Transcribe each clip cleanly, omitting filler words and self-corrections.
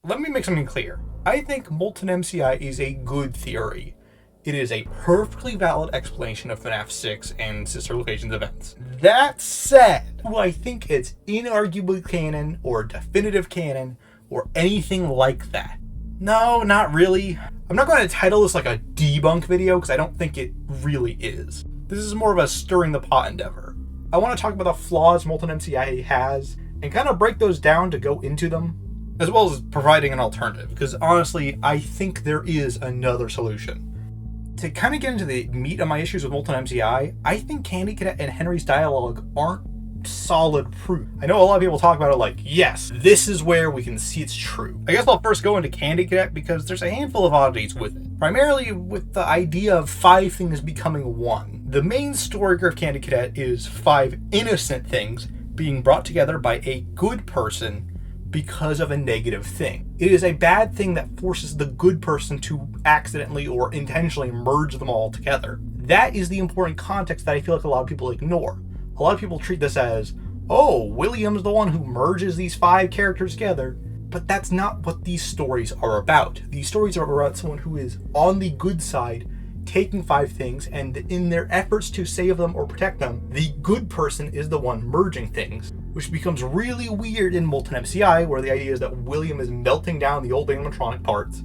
Let me make something clear. I think MoltenMCI is a good theory. It is a perfectly valid explanation of FNAF 6 and Sister Locations events. That said, do I think it's inarguably canon or definitive canon or anything like that? No, not really. I'm not going to title this like a debunk video because I don't think it really is. This is more of a stirring the pot endeavor. I want to talk about the flaws MoltenMCI has and kind of break those down to go into them, as well as providing an alternative, because honestly, I think there is another solution. To kind of get into the meat of my issues with MoltenMCI, I think Candy Cadet and Henry's dialogue aren't solid proof. I know a lot of people talk about it like, yes, this is where we can see it's true. I guess I'll first go into Candy Cadet because there's a handful of oddities with it. Primarily with the idea of 5 things becoming one. The main story of Candy Cadet is 5 innocent things being brought together by a good person because of a negative thing. It is a bad thing that forces the good person to accidentally or intentionally merge them all together. That is the important context that I feel like a lot of people ignore. A lot of people treat this as, oh, William's the one who merges these 5 characters together, but that's not what these stories are about. These stories are about someone who is on the good side, taking 5 things, and in their efforts to save them or protect them, the good person is the one merging things, which becomes really weird in MoltenMCI, where the idea is that William is melting down the old animatronic parts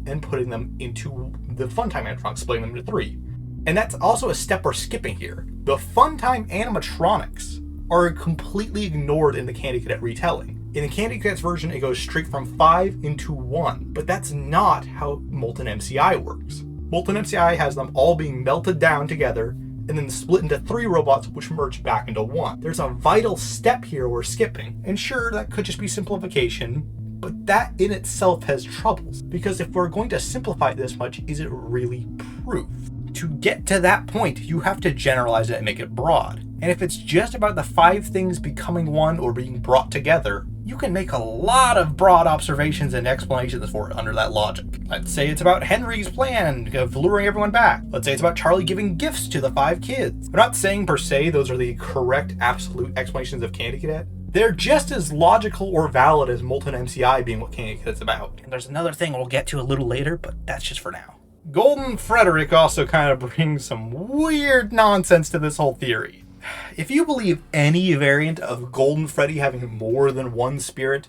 and putting them into the Funtime animatronics, splitting them into 3. And that's also a step we're skipping here. The Funtime animatronics are completely ignored in the Candy Cadet retelling. In the Candy Cadet's version, it goes straight from 5 into 1, but that's not how MoltenMCI works. MoltenMCI has them all being melted down together and then split into 3 robots which merge back into 1. There's a vital step here we're skipping, and sure, that could just be simplification, but that in itself has troubles, because if we're going to simplify it this much, is it really proof? To get to that point, you have to generalize it and make it broad. And if it's just about the 5 things becoming one or being brought together, you can make a lot of broad observations and explanations for it under that logic. Let's say it's about Henry's plan of luring everyone back. Let's say it's about Charlie giving gifts to the 5 kids. I'm not saying per se those are the correct absolute explanations of Candy Cadet. They're just as logical or valid as MoltenMCI being what Candy Cadet's about. And there's another thing we'll get to a little later, but that's just for now. Golden Frederick also kind of brings some weird nonsense to this whole theory. If you believe any variant of Golden Freddy having more than one spirit,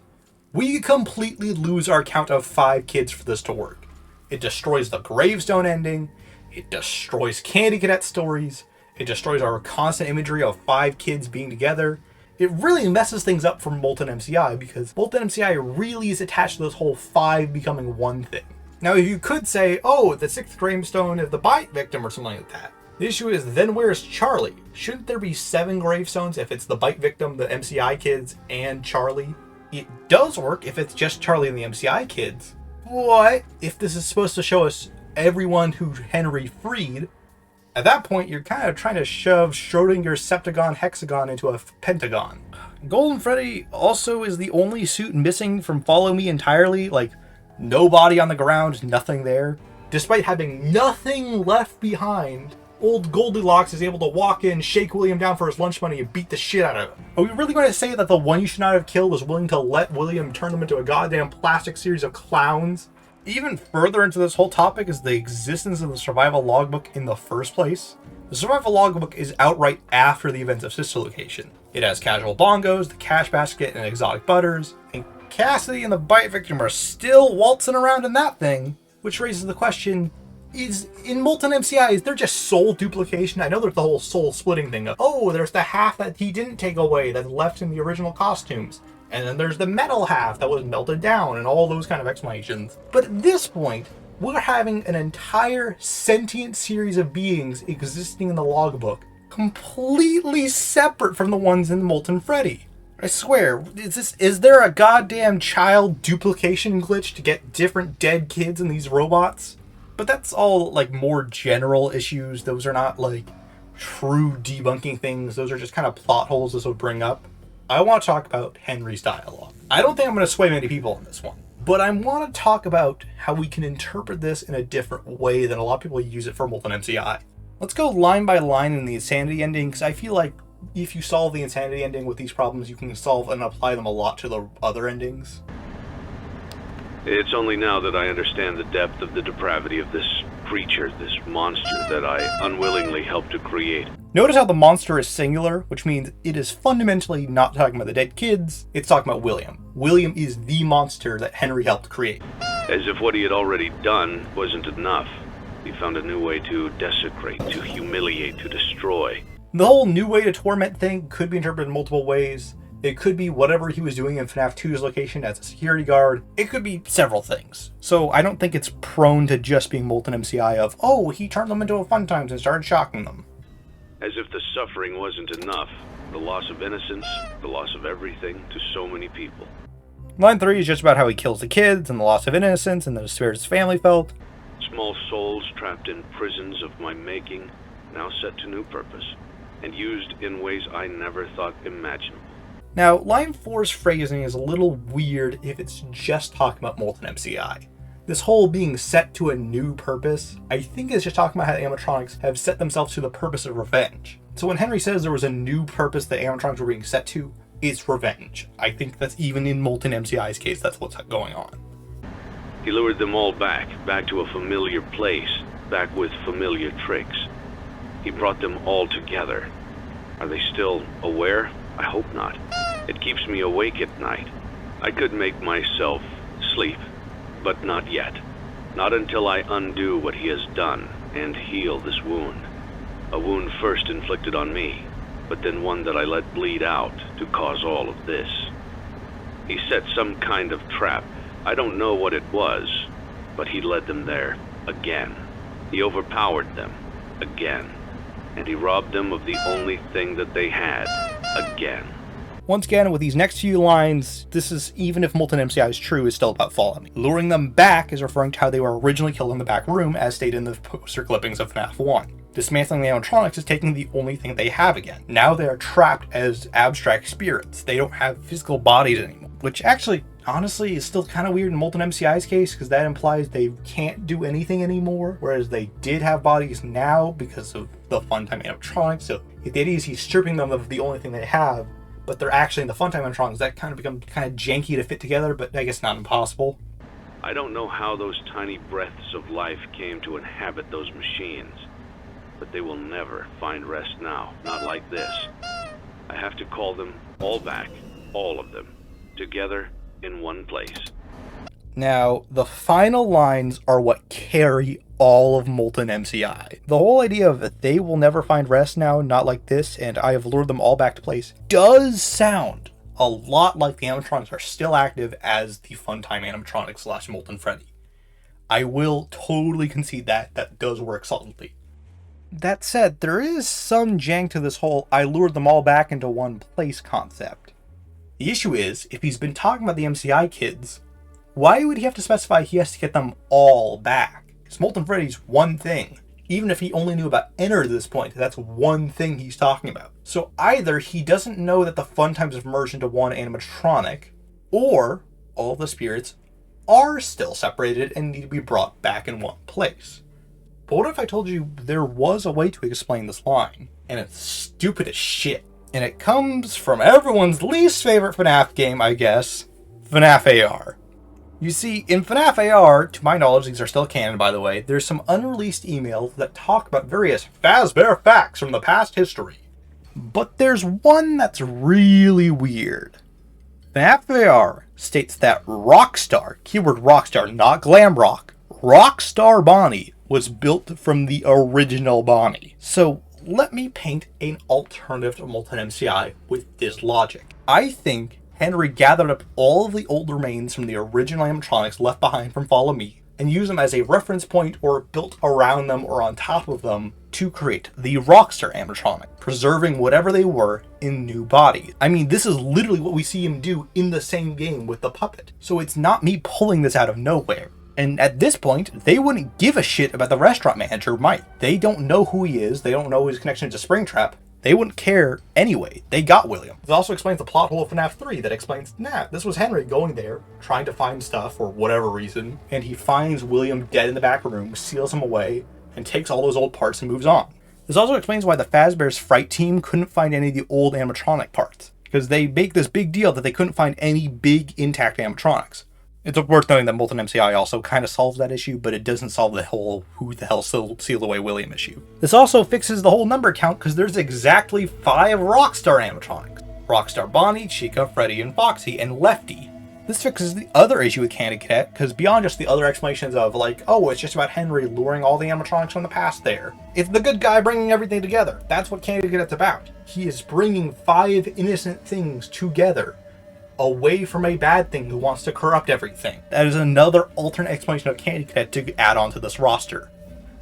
we completely lose our count of 5 kids for this to work. It destroys the gravestone ending, it destroys Candy Cadet stories, it destroys our constant imagery of 5 kids being together. It really messes things up for MoltenMCI because MoltenMCI really is attached to this whole 5 becoming one thing. Now, if you could say, oh, the 6th gravestone is the bite victim or something like that. The issue is, then where's Charlie? Shouldn't there be 7 gravestones if it's the bite victim, the MCI kids, and Charlie? It does work if it's just Charlie and the MCI kids. But if this is supposed to show us everyone who Henry freed, at that point you're kind of trying to shove Schrodinger's septagon hexagon into a pentagon. Golden Freddy also is the only suit missing from Follow Me entirely, like no body on the ground, nothing there. Despite having nothing left behind, old Goldilocks is able to walk in, shake William down for his lunch money, and beat the shit out of him. Are we really going to say that the one you should not have killed was willing to let William turn them into a goddamn plastic series of clowns? Even further into this whole topic is the existence of the survival logbook in the first place. The survival logbook is outright after the events of Sister Location. It has casual bongos, the cash basket, and exotic butters, and Cassidy and the bite victim are still waltzing around in that thing, which raises the question, is in MoltenMCI, is there just soul duplication? I know there's the whole soul splitting thing of, oh, there's the half that he didn't take away that's left in the original costumes. And then there's the metal half that was melted down and all those kind of explanations. But at this point, we're having an entire sentient series of beings existing in the logbook, completely separate from the ones in Molten Freddy. I swear, is there a goddamn child duplication glitch to get different dead kids in these robots? But that's all like more general issues. Those are not like true debunking things. Those are just kind of plot holes this would bring up. I want to talk about Henry's dialogue. I don't think I'm going to sway many people on this one, but I want to talk about how we can interpret this in a different way than a lot of people use it for MoltenMCI. Let's go line by line in the insanity ending, because I feel like if you solve the insanity ending with these problems, you can solve and apply them a lot to the other endings. It's only now that I understand the depth of the depravity of this creature, this monster that I unwillingly helped to create. Notice how the monster is singular, which means it is fundamentally not talking about the dead kids, it's talking about William. William is the monster that Henry helped create. As if what he had already done wasn't enough. He found a new way to desecrate, to humiliate, to destroy. The whole new way to torment thing could be interpreted in multiple ways. It could be whatever he was doing in FNAF 2's location as a security guard. It could be several things. So I don't think it's prone to just being MoltenMCI of, oh, he turned them into a fun times and started shocking them. As if the suffering wasn't enough. The loss of innocence, the loss of everything to so many people. Line 3 is just about how he kills the kids and the loss of innocence and the despair his family felt. Small souls trapped in prisons of my making, now set to new purpose, and used in ways I never thought imaginable. Now, line 4's phrasing is a little weird if it's just talking about MoltenMCI. This whole being set to a new purpose, I think is just talking about how the animatronics have set themselves to the purpose of revenge. So when Henry says there was a new purpose that animatronics were being set to, it's revenge. I think that's even in MoltenMCI's case, that's what's going on. He lured them all back to a familiar place, back with familiar tricks. He brought them all together. Are they still aware? I hope not. It keeps me awake at night. I could make myself sleep, but not yet. Not until I undo what he has done and heal this wound. A wound first inflicted on me, but then one that I let bleed out to cause all of this. He set some kind of trap. I don't know what it was, but he led them there again. He overpowered them again, and he robbed them of the only thing that they had again. Once again, with these next few lines, this is, even if MoltenMCI is true, is still about follow me. Luring them back is referring to how they were originally killed in the back room, as stated in the poster clippings of FNAF 1. Dismantling the animatronics is taking the only thing they have again. Now they are trapped as abstract spirits. They don't have physical bodies anymore. Which actually, honestly, is still kind of weird in MoltenMCI's case, because that implies they can't do anything anymore, whereas they did have bodies now because of the Funtime animatronics. So if the idea is he's stripping them of the only thing they have, but they're actually in the Funtime animatronics, that kind of becomes kind of janky to fit together, but I guess not impossible. I don't know how those tiny breaths of life came to inhabit those machines, but they will never find rest now, not like this. I have to call them all back, all of them, together in one place. Now, the final lines are what carry all of MoltenMCI. The whole idea of they will never find rest now, not like this, and I have lured them all back to place, does sound a lot like the animatronics are still active as the Funtime animatronics / Molten Freddy. I will totally concede that does work solidly. That said, there is some jank to this whole I lured them all back into one place concept. The issue is, if he's been talking about the MCI kids, why would he have to specify he has to get them all back? Because Molten Freddy's one thing. Even if he only knew about Enter at this point, that's one thing he's talking about. So either he doesn't know that the Funtimes have merged into one animatronic, or all the spirits are still separated and need to be brought back in one place. But what if I told you there was a way to explain this line, and it's stupid as shit? And it comes from everyone's least favorite FNAF game, I guess, FNAF AR. You see, in FNAF AR, to my knowledge, these are still canon by the way, there's some unreleased emails that talk about various Fazbear facts from the past history. But there's one that's really weird. FNAF AR states that Rockstar, keyword Rockstar, not glam rock, Rockstar Bonnie was built from the original Bonnie. So let me paint an alternative to MoltenMCI with this logic. I think Henry gathered up all of the old remains from the original animatronics left behind from Follow Me and used them as a reference point or built around them or on top of them to create the Rockstar animatronic, preserving whatever they were in new bodies. I mean, this is literally what we see him do in the same game with the puppet. So it's not me pulling this out of nowhere. And at this point, they wouldn't give a shit about the restaurant manager, Mike. They don't know who he is. They don't know his connection to Springtrap. They wouldn't care anyway. They got William. This also explains the plot hole of FNAF 3 that explains, this was Henry going there, trying to find stuff for whatever reason, and he finds William dead in the back room, seals him away, and takes all those old parts and moves on. This also explains why the Fazbear's Fright team couldn't find any of the old animatronic parts, because they make this big deal that they couldn't find any big intact animatronics. It's worth noting that MoltenMCI also kind of solves that issue, but it doesn't solve the whole who the hell sealed away William issue. This also fixes the whole number count because there's exactly 5 Rockstar animatronics. Rockstar Bonnie, Chica, Freddy, and Foxy, and Lefty. This fixes the other issue with Candy Cadet, because beyond just the other explanations of like, oh, it's just about Henry luring all the animatronics from the past there, it's the good guy bringing everything together. That's what Candy Cadet's about. He is bringing 5 innocent things together, away from a bad thing who wants to corrupt everything. That is another alternate explanation of Candy Cadet to add on to this roster.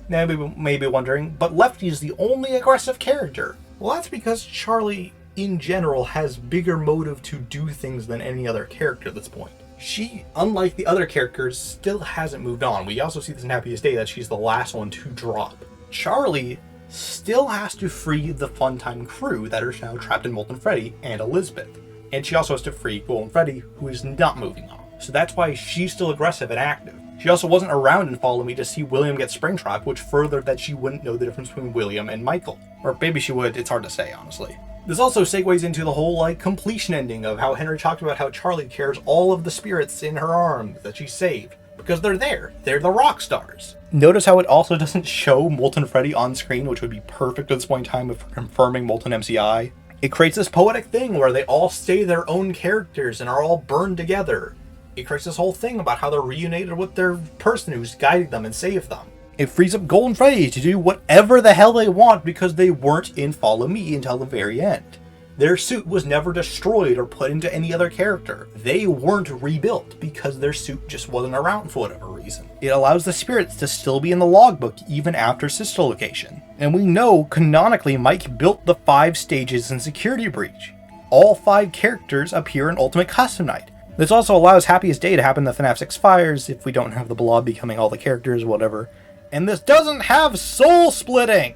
Now you may be wondering, but Lefty is the only aggressive character. Well, that's because Charlie in general has bigger motive to do things than any other character at this point. She, unlike the other characters, still hasn't moved on. We also see this in Happiest Day that she's the last one to drop. Charlie still has to free the Funtime crew that are now trapped in Molten Freddy and Elizabeth. And she also has to free Golden Freddy, who is not moving on. So that's why she's still aggressive and active. She also wasn't around in Follow Me to see William get Springtrap, which furthered that she wouldn't know the difference between William and Michael. Or maybe she would, it's hard to say, honestly. This also segues into the whole, completion ending of how Henry talked about how Charlie carries all of the spirits in her arms that she saved. Because they're there. They're the rock stars. Notice how it also doesn't show Molten Freddy on screen, which would be perfect at this point in time if we're confirming MoltenMCI. It creates this poetic thing where they all stay their own characters and are all burned together. It creates this whole thing about how they're reunited with their person who's guided them and saved them. It frees up Golden Freddy to do whatever the hell they want because they weren't in Follow Me until the very end. Their suit was never destroyed or put into any other character. They weren't rebuilt because their suit just wasn't around for whatever reason. It allows the spirits to still be in the logbook even after Sister Location. And we know, canonically, Mike built the 5 stages in Security Breach. All 5 characters appear in Ultimate Custom Night. This also allows Happiest Day to happen in the FNAF 6 Fires if we don't have the blob becoming all the characters, whatever. And this doesn't have soul splitting!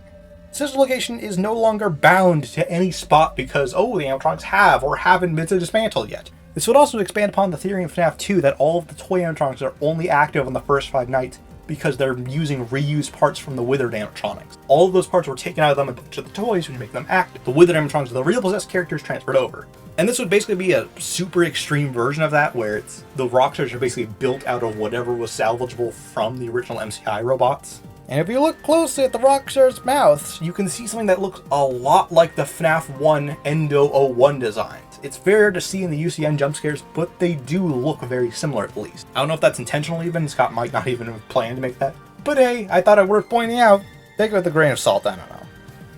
Sister Location is no longer bound to any spot because, the animatronics have or haven't been dismantled yet. This would also expand upon the theory in FNAF 2 that all of the toy animatronics are only active on the first 5 nights because they're using reused parts from the withered animatronics. All of those parts were taken out of them and put to the toys which make them active. The withered animatronics are the real possessed characters transferred over. And this would basically be a super extreme version of that, where it's the Rockstars are basically built out of whatever was salvageable from the original MCI robots. And if you look closely at the Rockstars' mouths, you can see something that looks a lot like the FNAF 1 Endo 01 designs. It's fair to see in the UCN jump scares, but they do look very similar at least. I don't know if that's intentional even, Scott might not even have planned to make that. But hey, I thought it worth pointing out. Take it with a grain of salt, I don't know.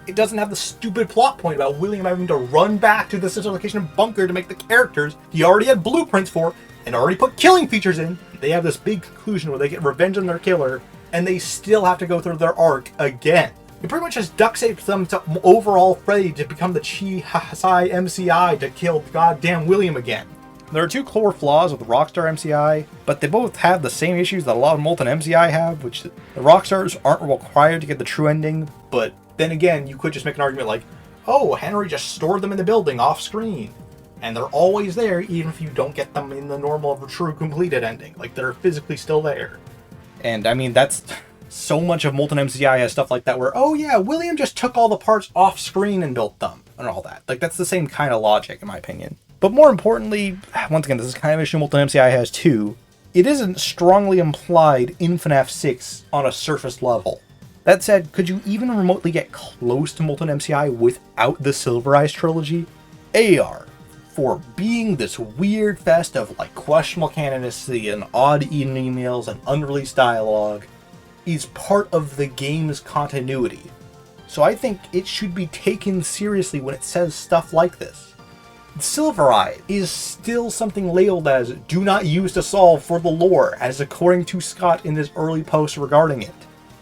It doesn't have the stupid plot point about William having to run back to the Sister Location bunker to make the characters he already had blueprints for and already put killing features in. They have this big conclusion where they get revenge on their killer and they still have to go through their arc again. It pretty much just duct tapes them to overall Freddy to become the Chi MCI to kill goddamn William again. There are 2 core flaws with the Rockstar MCI, but they both have the same issues that a lot of MoltenMCI have, which the Rockstars aren't required to get the true ending, but then again, you could just make an argument like, oh, Henry just stored them in the building off screen. And they're always there even if you don't get them in the normal, true, completed ending. Like, they're physically still there. And I mean, that's so much of MoltenMCI has stuff like that where, oh yeah, William just took all the parts off screen and built them, and all that. Like, that's the same kind of logic, in my opinion. But more importantly, once again, this is kind of an issue MoltenMCI has too. It isn't strongly implied in FNAF 6 on a surface level. That said, could you even remotely get close to MoltenMCI without the Silver Eyes trilogy? AR, for being this weird fest of questionable canonicity and odd emails and unreleased dialogue, is part of the game's continuity. So I think it should be taken seriously when it says stuff like this. Silver Eye is still something labeled as do not use to solve for the lore, as according to Scott in his early post regarding it.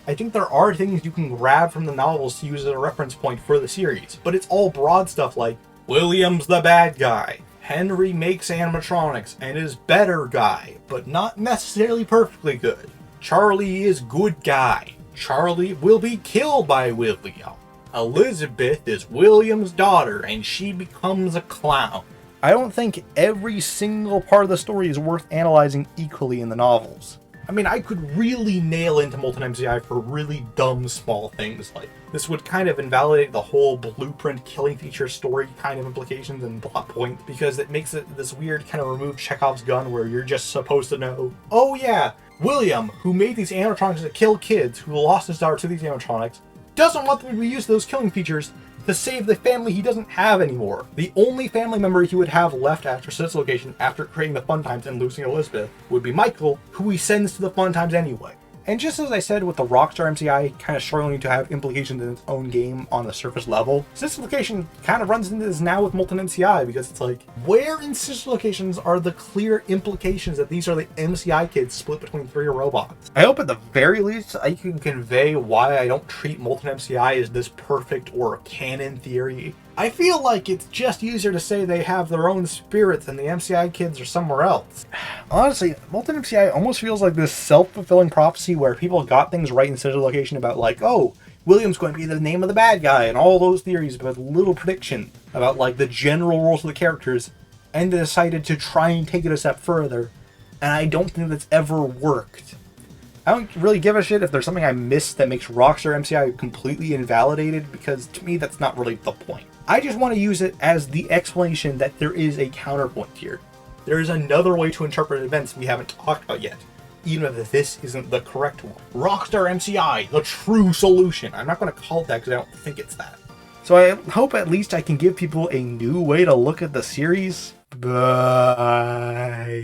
I think there are things you can grab from the novels to use as a reference point for the series, but it's all broad stuff like, William's the bad guy, Henry makes animatronics and is better guy, but not necessarily perfectly good. Charlie is good guy, Charlie will be killed by William. Elizabeth is William's daughter and she becomes a clown. I don't think every single part of the story is worth analyzing equally in the novels. I mean, I could really nail into MoltenMCI for really dumb small things, like this would kind of invalidate the whole blueprint killing feature story kind of implications and plot point, because it makes it this weird kind of remove Chekhov's gun where you're just supposed to know, oh yeah, William, who made these animatronics to kill kids, who lost his daughter to these animatronics, doesn't want them to use those killing features to save the family he doesn't have anymore. The only family member he would have left after Sid's location after creating the Fun Times and losing Elizabeth would be Michael, who he sends to the Fun Times anyway. And just as I said with the Rockstar MCI kind of struggling to have implications in its own game on the surface level, Sister Location kind of runs into this now with MoltenMCI, because it's like, where in Sister Locations are the clear implications that these are the MCI kids split between 3 robots? I hope at the very least I can convey why I don't treat MoltenMCI as this perfect or canon theory. I feel like it's just easier to say they have their own spirits and the MCI kids are somewhere else. Honestly, MoltenMCI almost feels like this self-fulfilling prophecy where people got things right in Sister Location about like, oh, William's going to be the name of the bad guy, and all those theories about little prediction about like the general roles of the characters, and they decided to try and take it a step further, and I don't think that's ever worked. I don't really give a shit if there's something I missed that makes Rockstar MCI completely invalidated, because to me that's not really the point. I just want to use it as the explanation that there is a counterpoint here. There is another way to interpret events we haven't talked about yet, even if this isn't the correct one. Rockstar MCI, the true solution. I'm not going to call it that because I don't think it's that. So I hope at least I can give people a new way to look at the series. Bye.